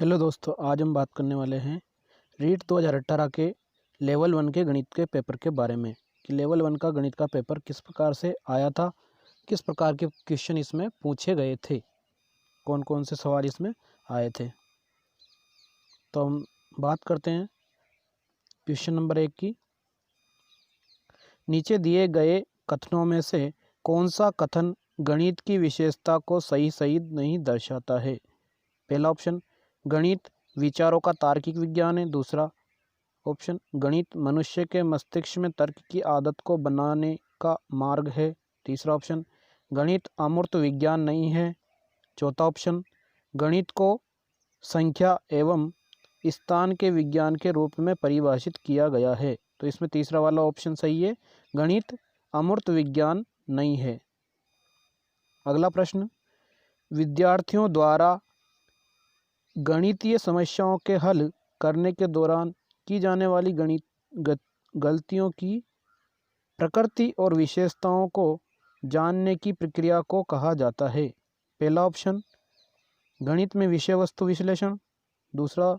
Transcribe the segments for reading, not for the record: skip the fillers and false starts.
Hello दोस्तों, आज हम बात करने वाले हैं रीट 2018 के लेवल 1 के गणित के पेपर के बारे में कि लेवल 1 का गणित का पेपर किस प्रकार से आया था, किस प्रकार के क्वेश्चन इसमें पूछे गए थे, कौन कौन से सवाल इसमें आए थे। तो हम बात करते हैं क्वेश्चन नंबर 1 की। नीचे दिए गए कथनों में से कौन सा कथन गणित की विशेषता को सही नहीं दर्शाता है। पहला ऑप्शन, गणित विचारों का तार्किक विज्ञान है। दूसरा ऑप्शन, गणित मनुष्य के मस्तिष्क में तर्क की आदत को बनाने का मार्ग है। तीसरा ऑप्शन, गणित अमूर्त विज्ञान नहीं है। चौथा ऑप्शन, गणित को संख्या एवं स्थान के विज्ञान के रूप में परिभाषित किया गया है। तो इसमें तीसरा वाला ऑप्शन सही है, गणित अमूर्त विज्ञान नहीं है। अगला प्रश्न, विद्यार्थियों द्वारा गणितीय समस्याओं के हल करने के दौरान की जाने वाली गलतियों की प्रकृति और विशेषताओं को जानने की प्रक्रिया को कहा जाता है। पहला ऑप्शन, गणित में विषय वस्तु विश्लेषण। दूसरा,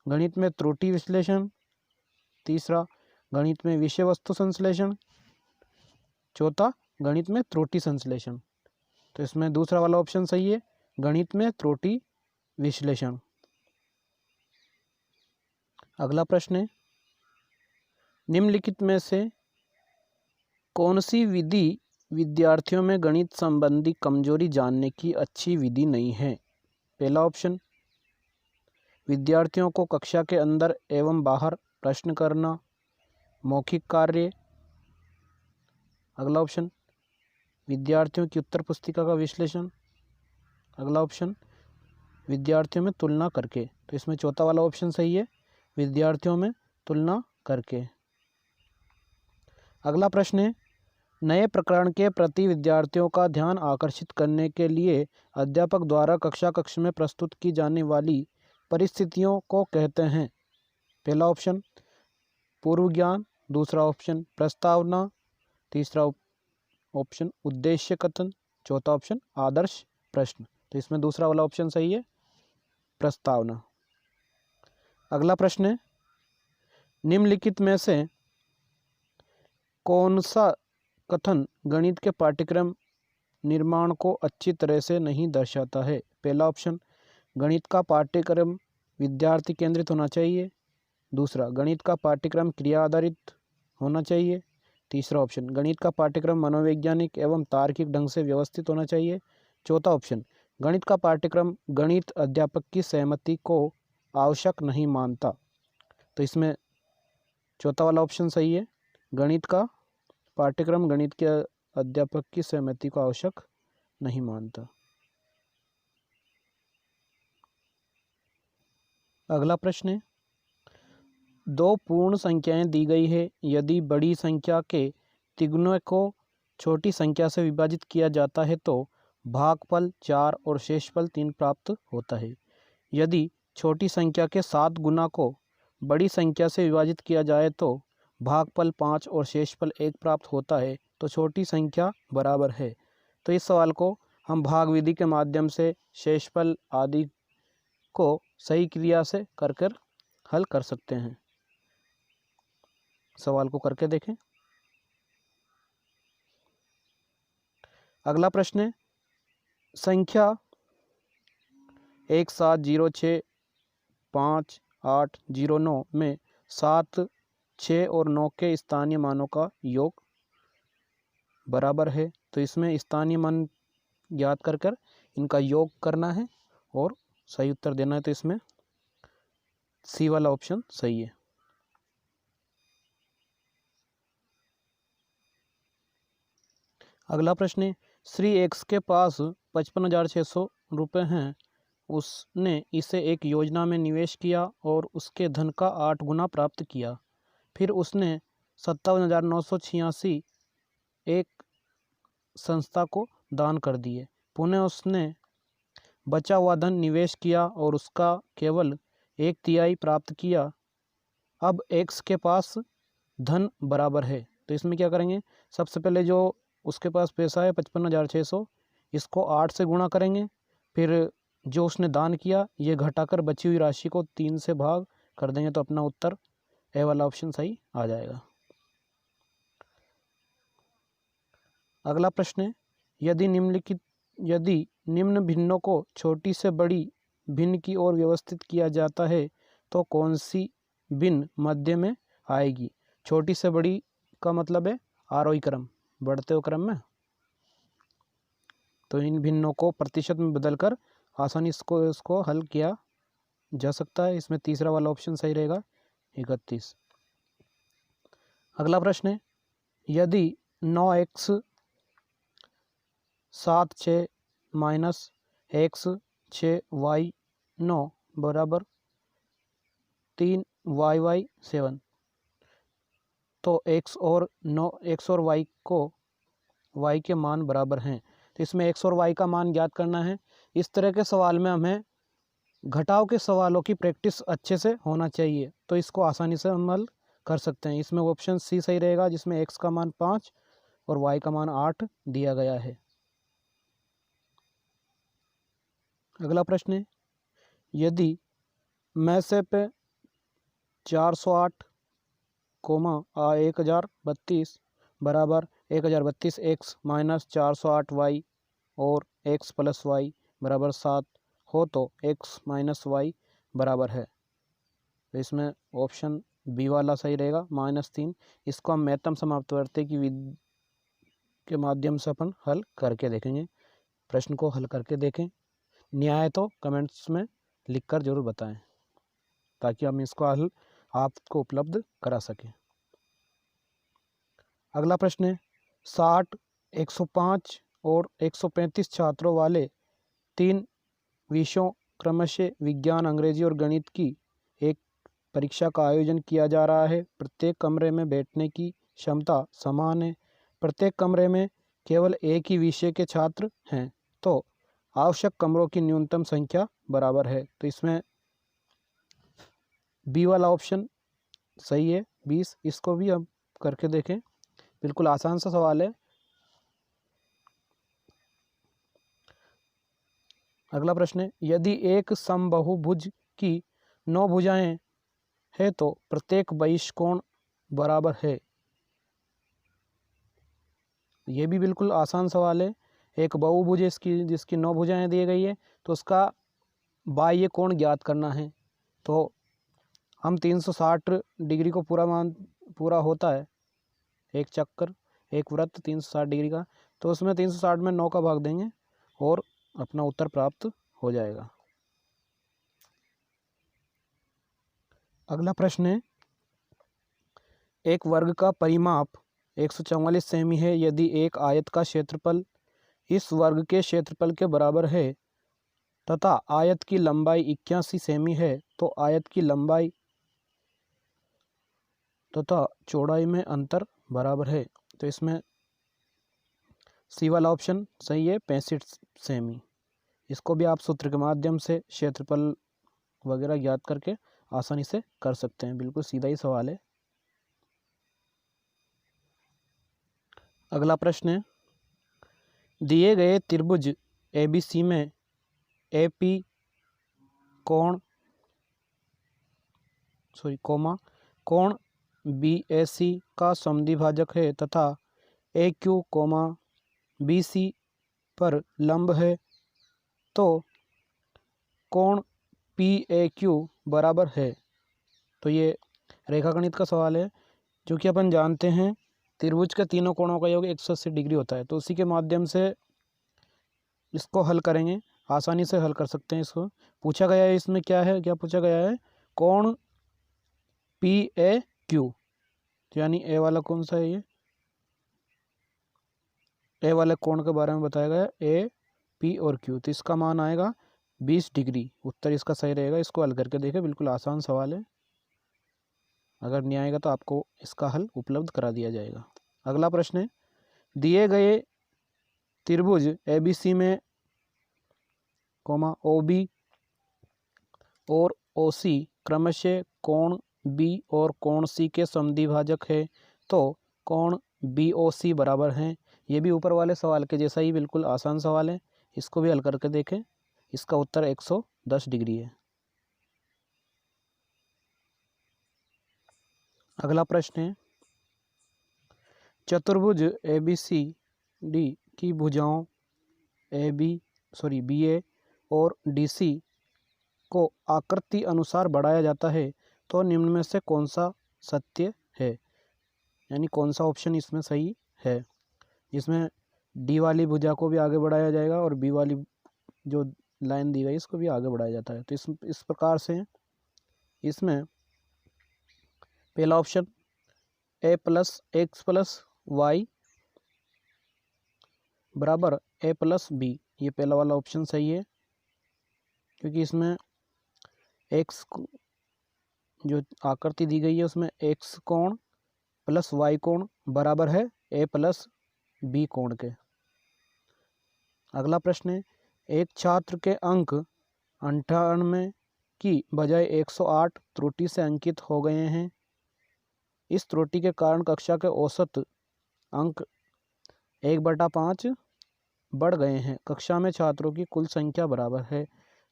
गणित में त्रुटि विश्लेषण। तीसरा, गणित में विषय वस्तु संश्लेषण। चौथा, गणित में त्रुटि संश्लेषण। तो इसमें दूसरा वाला ऑप्शन सही है, गणित में त्रुटि विश्लेषण। अगला प्रश्न है, निम्नलिखित में से कौन सी विधि विद्यार्थियों में गणित संबंधी कमजोरी जानने की अच्छी विधि नहीं है। पहला ऑप्शन, विद्यार्थियों को कक्षा के अंदर एवं बाहर प्रश्न करना, मौखिक कार्य। अगला ऑप्शन, विद्यार्थियों की उत्तर पुस्तिका का विश्लेषण। अगला ऑप्शन, विद्यार्थियों में तुलना करके। तो इसमें चौथा वाला ऑप्शन सही है, विद्यार्थियों में तुलना करके। अगला प्रश्न है, नए प्रकरण के प्रति विद्यार्थियों का ध्यान आकर्षित करने के लिए अध्यापक द्वारा कक्षा में प्रस्तुत की जाने वाली परिस्थितियों को कहते हैं। पहला ऑप्शन, पूर्व ज्ञान। दूसरा ऑप्शन, प्रस्तावना। तीसरा ऑप्शन, उद्देश्य कथन। चौथा ऑप्शन, आदर्श प्रश्न। तो इसमें दूसरा वाला ऑप्शन सही है, प्रस्तावना। अगला प्रश्न है, निम्नलिखित में से कौन सा कथन गणित के पाठ्यक्रम निर्माण को अच्छी तरह से नहीं दर्शाता है। पहला ऑप्शन, गणित का पाठ्यक्रम विद्यार्थी केंद्रित होना चाहिए। दूसरा, गणित का पाठ्यक्रम क्रिया आधारित होना चाहिए। तीसरा ऑप्शन, गणित का पाठ्यक्रम मनोवैज्ञानिक एवं तार्किक ढंग से व्यवस्थित होना चाहिए। चौथा ऑप्शन, गणित का पाठ्यक्रम गणित अध्यापक की सहमति को आवश्यक नहीं मानता। तो इसमें चौथा वाला ऑप्शन सही है, गणित का पाठ्यक्रम गणित के अध्यापक की सहमति को आवश्यक नहीं मानता। अगला प्रश्न है, दो पूर्ण संख्याएं दी गई है। यदि बड़ी संख्या के तिगुने को छोटी संख्या से विभाजित किया जाता है तो भागफल 4 और शेषफल 3 प्राप्त होता है। यदि छोटी संख्या के 7 गुना को बड़ी संख्या से विभाजित किया जाए तो भागफल 5 और शेषफल 1 प्राप्त होता है, तो छोटी संख्या बराबर है। तो इस सवाल को हम भाग विधि के माध्यम से शेषफल आदि को सही क्रिया से कर हल कर सकते हैं। सवाल को करके देखें। अगला प्रश्न है, संख्या 17065809 में 7, 6 और 9 के स्थानीय मानों का योग बराबर है। तो इसमें स्थानीय मान ज्ञात कर इनका योग करना है और सही उत्तर देना है। तो इसमें सी वाला ऑप्शन सही है। अगला प्रश्न है, श्री एक्स के पास 55,600 रुपये हैं। उसने इसे एक योजना में निवेश किया और उसके धन का 8 गुना प्राप्त किया। फिर उसने 57,986 एक संस्था को दान कर दिए। पुनः उसने बचा हुआ धन निवेश किया और उसका केवल 1/3 प्राप्त किया। अब एक्स के पास धन बराबर है। तो इसमें क्या करेंगे, सबसे पहले जो उसके पास पैसा है 55,600, इसको 8 से गुणा करेंगे। फिर जो उसने दान किया ये घटाकर बची हुई राशि को 3 से भाग कर देंगे तो अपना उत्तर ए वाला ऑप्शन सही आ जाएगा। अगला प्रश्न है, यदि निम्न भिन्नों को छोटी से बड़ी भिन्न की ओर व्यवस्थित किया जाता है तो कौन सी भिन्न मध्य में आएगी। छोटी से बड़ी का मतलब है आरोही क्रम, बढ़ते हुए क्रम में। तो इन भिन्नों को प्रतिशत में बदलकर आसानी इसको हल किया जा सकता है। इसमें तीसरा वाला ऑप्शन सही रहेगा, 31। अगला प्रश्न है, यदि 9x 7 6 माइनस x 6 y 9 बराबर 3 y 7 तो x और y को y के मान बराबर हैं। तो इसमें x और y का मान ज्ञात करना है। इस तरह के सवाल में हमें घटाव के सवालों की प्रैक्टिस अच्छे से होना चाहिए, तो इसको आसानी से हम हल कर सकते हैं। इसमें ऑप्शन सी सही रहेगा, जिसमें x का मान 5 और y का मान 8 दिया गया है। अगला प्रश्न है, यदि मैं से पे 408 1032 बराबर 1032 x माइनस 408 y और x प्लस वाई बराबर 7 हो तो x माइनस वाई बराबर है। तो इसमें ऑप्शन बी वाला सही रहेगा, -3। इसको हम महत्तम समापवर्ती की विधि के माध्यम से अपन हल करके देखेंगे। प्रश्न को हल करके देखें, न्याय तो कमेंट्स में लिखकर जरूर बताएं ताकि हम इसको हल आपको उपलब्ध करा सकें। अगला प्रश्न है, 60, 105 और 135 छात्रों वाले 3 विषयों क्रमशः विज्ञान, अंग्रेजी और गणित की एक परीक्षा का आयोजन किया जा रहा है। प्रत्येक कमरे में बैठने की क्षमता समान है। प्रत्येक कमरे में केवल एक ही विषय के छात्र हैं, तो आवश्यक कमरों की न्यूनतम संख्या बराबर है। तो इसमें बी वाला ऑप्शन सही है, 20। इसको भी हम करके देखें, बिल्कुल आसान सा सवाल है। अगला प्रश्न है, यदि एक समबाहुभुज की 9 भुजाएं है तो प्रत्येक बहिष्कोण बराबर है। ये भी बिल्कुल आसान सवाल है। एक बहुभुज जिसकी 9 भुजाएं दी गई है तो उसका बाह्य कोण ज्ञात करना है। तो हम 360 डिग्री को पूरा होता है एक चक्कर, एक वृत्त 360 डिग्री का, तो उसमें 360 में 9 का भाग देंगे और अपना उत्तर प्राप्त हो जाएगा। अगला प्रश्न है, एक वर्ग का परिमाप 144 सेमी है। यदि एक आयत का क्षेत्रफल इस वर्ग के क्षेत्रफल के बराबर है तथा आयत की लंबाई 81 सेमी है तो आयत की लंबाई तथा चौड़ाई में अंतर बराबर है। तो इसमें सी वाला ऑप्शन सही है, 65 सेमी। इसको भी आप सूत्र के माध्यम से क्षेत्रफल वगैरह ज्ञात करके आसानी से कर सकते हैं, बिल्कुल सीधा ही सवाल है। अगला प्रश्न है, दिए गए त्रिभुज ABC में AP कोण BAC का समद्विभाजक है तथा AQ BC पर लंब है, तो कोण PAQ बराबर है। तो ये रेखागणित का सवाल है, जो कि अपन जानते हैं त्रिभुज के तीनों कोणों का योग 180 डिग्री होता है। तो उसी के माध्यम से इसको हल करेंगे, आसानी से हल कर सकते हैं। इसको पूछा गया है, इसमें क्या पूछा गया है, कोण PAQ, यानी ए वाला कौन सा है, ये ए वाले कोण के बारे में बताया गया है, AP और Q। तो इसका मान आएगा 20 डिग्री। उत्तर इसका सही रहेगा। इसको हल करके देखें, बिल्कुल आसान सवाल है। अगर नहीं आएगा तो आपको इसका हल उपलब्ध करा दिया जाएगा। अगला प्रश्न है, दिए गए त्रिभुज ABC में OB और OC क्रमशः कोण B और कोण C के समद्विभाजक है, तो कोण BOC बराबर हैं। ये भी ऊपर वाले सवाल के जैसा ही बिल्कुल आसान सवाल है। इसको भी हल करके देखें, इसका उत्तर 110 डिग्री है। अगला प्रश्न है, चतुर्भुज ABCD की भुजाओं BA और DC को आकृति अनुसार बढ़ाया जाता है तो निम्न में से कौन सा सत्य है, यानी कौन सा ऑप्शन इसमें सही है। इसमें D वाली भुजा को भी आगे बढ़ाया जाएगा और B वाली जो लाइन दी गई इसको भी आगे बढ़ाया जाता है। तो इस प्रकार से इसमें पहला ऑप्शन A + X + Y बराबर A + B, ये पहला वाला ऑप्शन सही है, क्योंकि इसमें X जो आकृति दी गई है उसमें X कोण + Y कोण बराबर है A + B कोण के। अगला प्रश्न है, एक छात्र के अंक 98 की बजाय 108 त्रुटि से अंकित हो गए हैं। इस त्रुटि के कारण कक्षा के औसत अंक 1/5 बढ़ गए हैं। कक्षा में छात्रों की कुल संख्या बराबर है।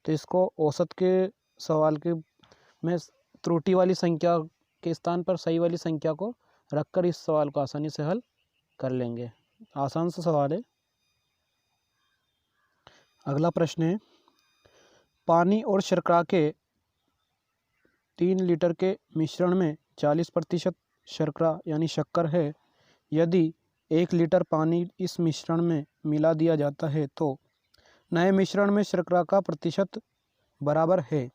तो इसको औसत के सवाल के में त्रुटि वाली संख्या के स्थान पर सही वाली संख्या को रखकर इस सवाल को आसानी से हल कर लेंगे। आसान सा सवाल है। अगला प्रश्न है, पानी और शर्करा के 3 लीटर के मिश्रण में 40% शर्करा यानी शक्कर है। यदि 1 लीटर पानी इस मिश्रण में मिला दिया जाता है तो नए मिश्रण में शर्करा का प्रतिशत बराबर है।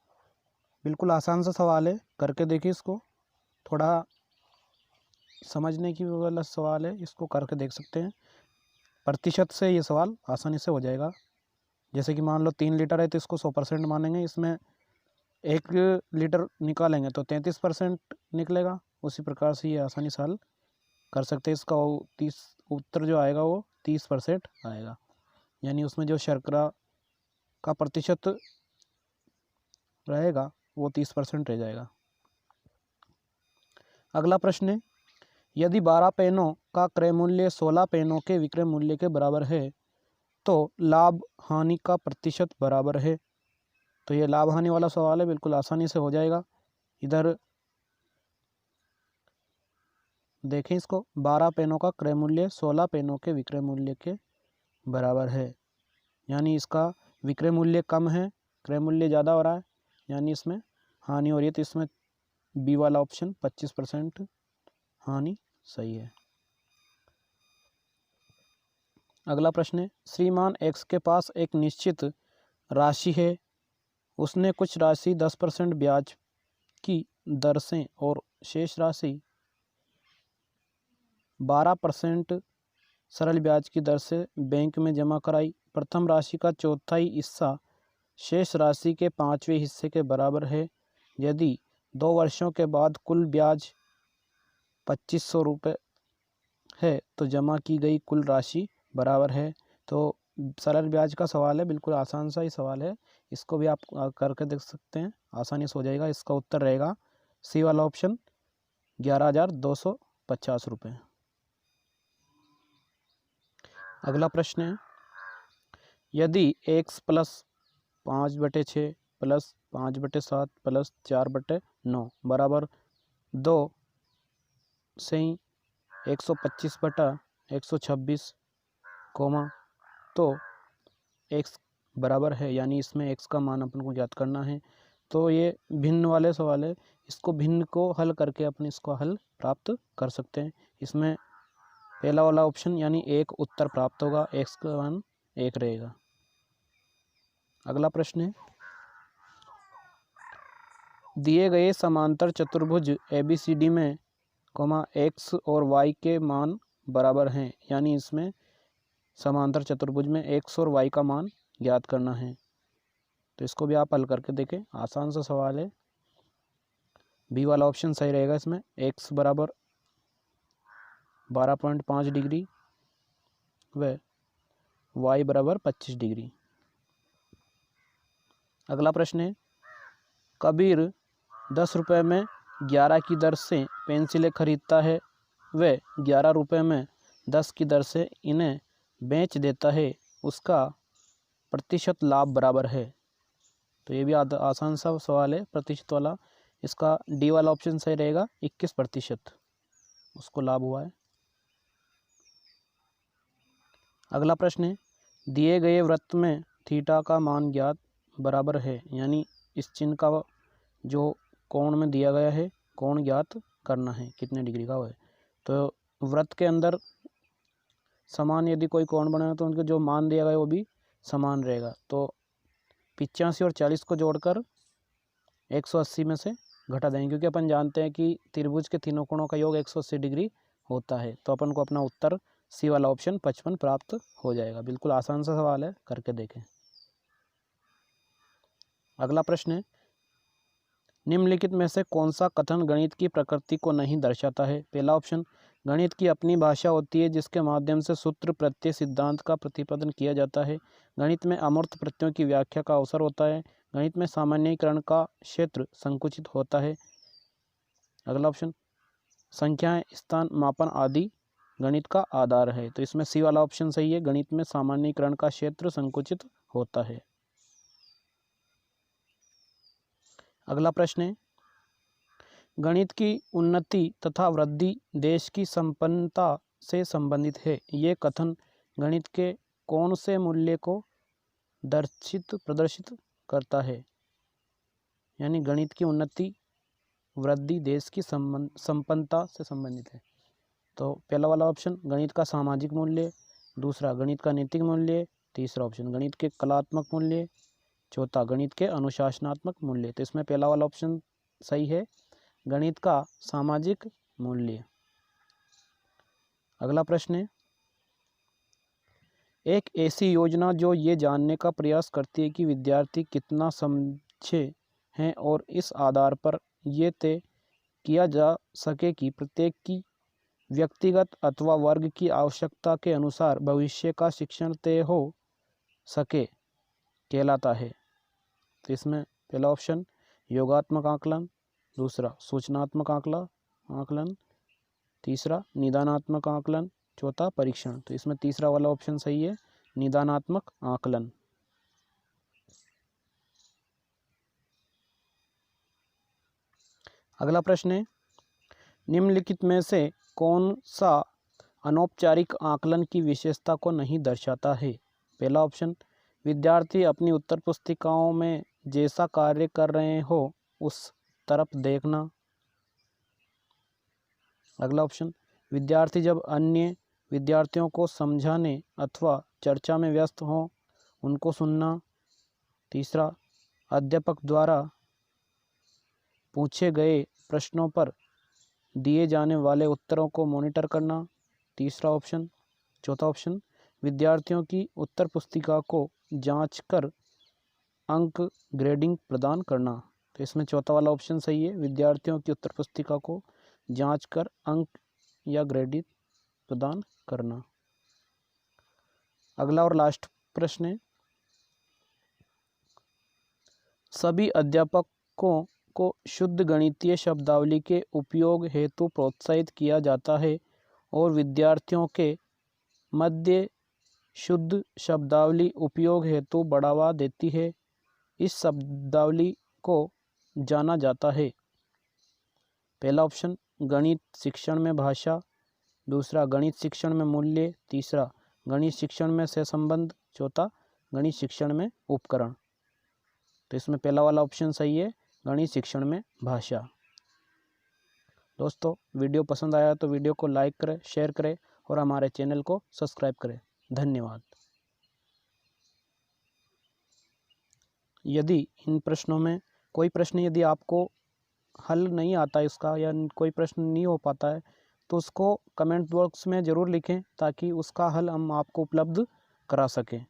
बिल्कुल आसान सा सवाल है, करके देखिए। इसको थोड़ा समझने की वाला सवाल है, इसको करके देख सकते हैं। प्रतिशत से ये सवाल आसानी से हो जाएगा। जैसे कि मान लो 3 लीटर है तो इसको 100% मानेंगे, इसमें 1 लीटर निकालेंगे तो 33% निकलेगा। उसी प्रकार से ये आसानी से हल कर सकते हैं। इसका 30 उत्तर जो आएगा वो 30% आएगा, यानी उसमें जो शर्करा का प्रतिशत रहेगा वो 30% रह जाएगा। अगला प्रश्न है, यदि 12 पेनों का क्रय मूल्य 16 पेनों के विक्रय मूल्य के बराबर है तो लाभ हानि का प्रतिशत बराबर है। तो ये लाभ हानि वाला सवाल है, बिल्कुल आसानी से हो जाएगा। इधर देखें, इसको 12 पेनों का क्रय मूल्य 16 पेनों के विक्रय मूल्य के बराबर है, यानी इसका विक्रय मूल्य कम है, क्रय मूल्य ज़्यादा हो रहा है, यानी इसमें हानि हो रही है। तो इसमें बी वाला ऑप्शन 25% हानि सही है। अगला प्रश्न है, श्रीमान एक्स के पास एक निश्चित राशि है। उसने कुछ राशि 10% ब्याज की दर से और शेष राशि 12% सरल ब्याज की दर से बैंक में जमा कराई। प्रथम राशि का चौथाई हिस्सा शेष राशि के 5वें हिस्से के बराबर है। यदि 2 वर्षों के बाद कुल ब्याज 2500 रुपये है तो जमा की गई कुल राशि बराबर है। तो सरल ब्याज का सवाल है, बिल्कुल आसान सा ही सवाल है। इसको भी आप करके देख सकते हैं, आसानी से हो जाएगा। इसका उत्तर रहेगा सी वाला ऑप्शन 11,250 रुपये। अगला प्रश्न है, यदि x + 5/6 + 5/7 + 4/9 बराबर 2 से 125/126 तो x बराबर है, यानी इसमें x का मान अपन को ज्ञात करना है। तो ये भिन्न वाले सवाल है, इसको भिन्न को हल करके अपन इसको हल प्राप्त कर सकते हैं। इसमें पहला वाला ऑप्शन यानी 1 उत्तर प्राप्त होगा, x का मान 1 रहेगा। अगला प्रश्न है, दिए गए समांतर चतुर्भुज ABCD में x और y के मान बराबर हैं, यानी इसमें समांतर चतुर्भुज में x और y का मान ज्ञात करना है। तो इसको भी आप हल करके देखें, आसान सा सवाल है। बी वाला ऑप्शन सही रहेगा। इसमें x बराबर 12.5 डिग्री व y बराबर 25 डिग्री। अगला प्रश्न है, कबीर 10 रुपये में 11 की दर से पेंसिलें खरीदता है व 11 रुपये में 10 की दर से इन्हें बेच देता है। उसका प्रतिशत लाभ बराबर है? तो ये भी आसान सा सवाल है प्रतिशत वाला। इसका डी वाला ऑप्शन सही रहेगा, 21% उसको लाभ हुआ है। अगला प्रश्न है, दिए गए वृत्त में थीटा का मान ज्ञात बराबर है, यानी इस चिन्ह का जो कोण में दिया गया है कोण ज्ञात करना है कितने डिग्री का है। तो वृत्त के अंदर समान यदि कोई कोण बना है तो उनका जो मान दिया गया है वो भी समान रहेगा। तो 85 और 40 को जोड़कर 180 में से घटा देंगे, क्योंकि अपन जानते हैं कि त्रिभुज के तीनों कोणों का योग 180 डिग्री होता है। तो अपन को अपना उत्तर सी वाला ऑप्शन 55 प्राप्त हो जाएगा। बिल्कुल आसान सा सवाल है, करके देखें। अगला प्रश्न है, निम्नलिखित में से कौन सा कथन गणित की प्रकृति को नहीं दर्शाता है? पहला ऑप्शन, गणित की अपनी भाषा होती है जिसके माध्यम से सूत्र प्रत्यय सिद्धांत का प्रतिपादन किया जाता है। गणित में अमूर्त प्रत्ययों की व्याख्या का अवसर होता है। गणित में सामान्यीकरण का क्षेत्र संकुचित होता है। अगला ऑप्शन, संख्याएं, स्थान, मापन आदि गणित का आधार है। तो इसमें सी वाला ऑप्शन सही है, गणित में सामान्यीकरण का क्षेत्र संकुचित होता है। अगला प्रश्न है, गणित की उन्नति तथा वृद्धि देश की संपन्नता से संबंधित है। ये कथन गणित के कौन से मूल्य को प्रदर्शित करता है? यानी गणित की उन्नति वृद्धि देश की संपन्नता से संबंधित है। तो पहला वाला ऑप्शन गणित का सामाजिक मूल्य, दूसरा गणित का नैतिक मूल्य, तीसरा ऑप्शन गणित के कलात्मक मूल्य, चौथा गणित के अनुशासनात्मक मूल्य। तो इसमें पहला वाला ऑप्शन सही है, गणित का सामाजिक मूल्य। अगला प्रश्न है, एक ऐसी योजना जो ये जानने का प्रयास करती है कि विद्यार्थी कितना समझे हैं और इस आधार पर ये तय किया जा सके कि प्रत्येक की व्यक्तिगत अथवा वर्ग की आवश्यकता के अनुसार भविष्य का शिक्षण तय हो सके, कहलाता है। तो इसमें पहला ऑप्शन योगात्मक आकलन, दूसरा सूचनात्मक आकलन, तीसरा निदानात्मक आकलन, चौथा परीक्षण। तो इसमें तीसरा वाला ऑप्शन सही है, निदानात्मक आकलन। अगला प्रश्न है, निम्नलिखित में से कौन सा अनौपचारिक आकलन की विशेषता को नहीं दर्शाता है? पहला ऑप्शन, विद्यार्थी अपनी उत्तर पुस्तिकाओं में जैसा कार्य कर रहे हो उस तरफ देखना। अगला ऑप्शन, विद्यार्थी जब अन्य विद्यार्थियों को समझाने अथवा चर्चा में व्यस्त हों उनको सुनना। तीसरा, अध्यापक द्वारा पूछे गए प्रश्नों पर दिए जाने वाले उत्तरों को मॉनिटर करना। तीसरा ऑप्शन, चौथा ऑप्शन, विद्यार्थियों की उत्तर पुस्तिका को जांचकर अंक ग्रेडिंग प्रदान करना। तो इसमें चौथा वाला ऑप्शन सही है, विद्यार्थियों की उत्तर पुस्तिका को जांचकर अंक या ग्रेडिंग प्रदान करना। अगला और लास्ट प्रश्न है, सभी अध्यापकों को शुद्ध गणितीय शब्दावली के उपयोग हेतु प्रोत्साहित किया जाता है और विद्यार्थियों के मध्य शुद्ध शब्दावली उपयोग हेतु बढ़ावा देती है। इस शब्दावली को जाना जाता है। पहला ऑप्शन गणित शिक्षण में भाषा, दूसरा गणित शिक्षण में मूल्य, तीसरा गणित शिक्षण में सहसंबंध, चौथा गणित शिक्षण में उपकरण। तो इसमें पहला वाला ऑप्शन सही है, गणित शिक्षण में भाषा। दोस्तों, वीडियो पसंद आया तो वीडियो को लाइक करें, शेयर करें और हमारे चैनल को सब्सक्राइब करें। धन्यवाद। यदि इन प्रश्नों में कोई प्रश्न यदि आपको हल नहीं आता इसका या कोई प्रश्न नहीं हो पाता है तो उसको कमेंट बॉक्स में ज़रूर लिखें ताकि उसका हल हम आपको उपलब्ध करा सकें।